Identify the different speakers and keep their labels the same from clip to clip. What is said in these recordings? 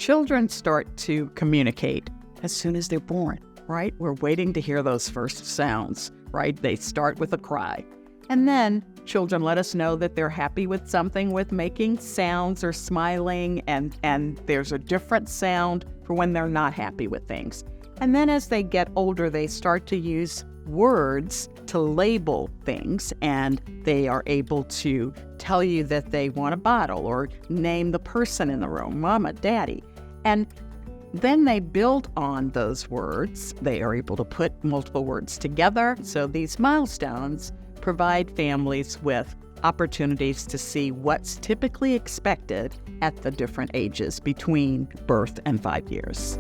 Speaker 1: Children start to communicate as soon as they're born, right? We're waiting to hear those first sounds, right? They start with a cry. And then children let us know that they're happy with something, with making sounds or smiling, and there's a different sound for when they're not happy with things. And then as they get older, they start to use words to label things, and they are able to tell you that they want a bottle or name the person in the room, mama, daddy. And then they build on those words. They are able to put multiple words together. So these milestones provide families with opportunities to see what's typically expected at the different ages between birth and 5 years.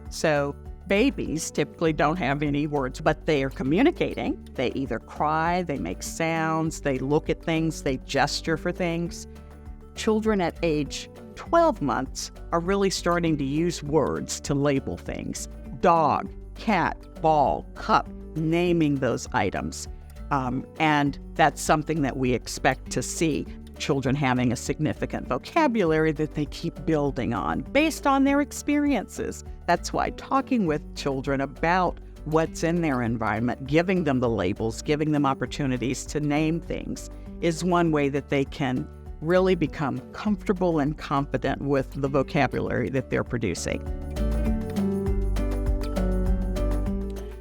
Speaker 1: So babies typically don't have any words, but they are communicating. They either cry, they make sounds, they look at things, they gesture for things. Children at age 12 months are really starting to use words to label things. Dog, cat, ball, cup, naming those items. And that's something that we expect to see. Children having a significant vocabulary that they keep building on based on their experiences. That's why talking with children about what's in their environment, giving them the labels, giving them opportunities to name things, is one way that they can really become comfortable and confident with the vocabulary that they're producing.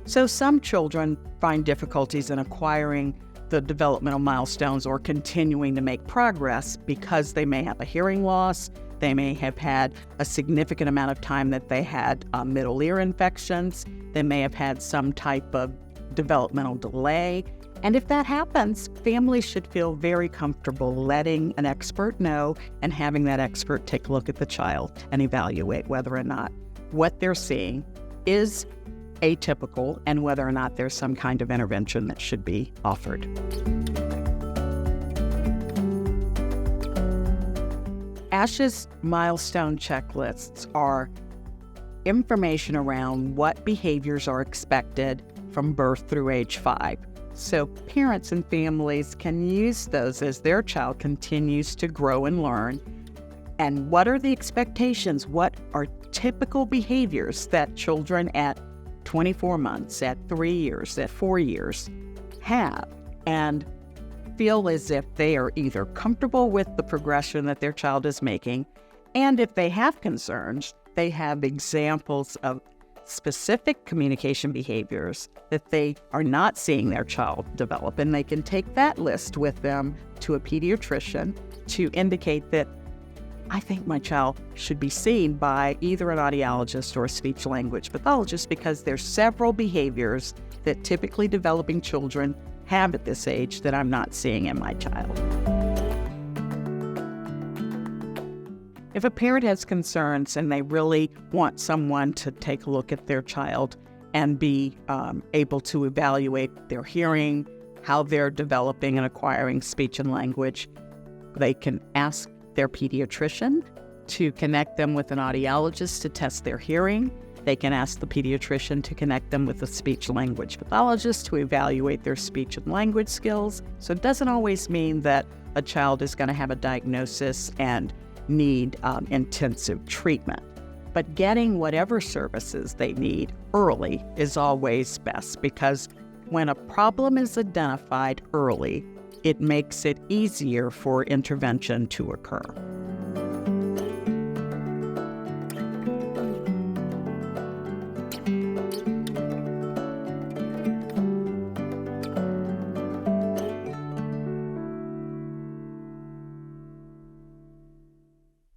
Speaker 1: So some children find difficulties in acquiring the developmental milestones or continuing to make progress because they may have a hearing loss, they may have had a significant amount of time that they had middle ear infections, they may have had some type of developmental delay. And if that happens, families should feel very comfortable letting an expert know and having that expert take a look at the child and evaluate whether or not what they're seeing is atypical and whether or not there's some kind of intervention that should be offered. ASHA's milestone checklists are information around what behaviors are expected from birth through age 5. So parents and families can use those as their child continues to grow and learn. And what are the expectations? What are typical behaviors that children at 24 months, at 3 years, at 4 years have, and feel as if they are either comfortable with the progression that their child is making, and if they have concerns, they have examples of specific communication behaviors that they are not seeing their child develop, and they can take that list with them to a pediatrician to indicate that I think my child should be seen by either an audiologist or a speech-language pathologist because there's several behaviors that typically developing children have at this age that I'm not seeing in my child. If a parent has concerns and they really want someone to take a look at their child and be able to evaluate their hearing, how they're developing and acquiring speech and language, they can ask their pediatrician to connect them with an audiologist to test their hearing. They can ask the pediatrician to connect them with a speech-language pathologist to evaluate their speech and language skills. So it doesn't always mean that a child is going to have a diagnosis and need intensive treatment. But getting whatever services they need early is always best, because when a problem is identified early, it makes it easier for intervention to occur.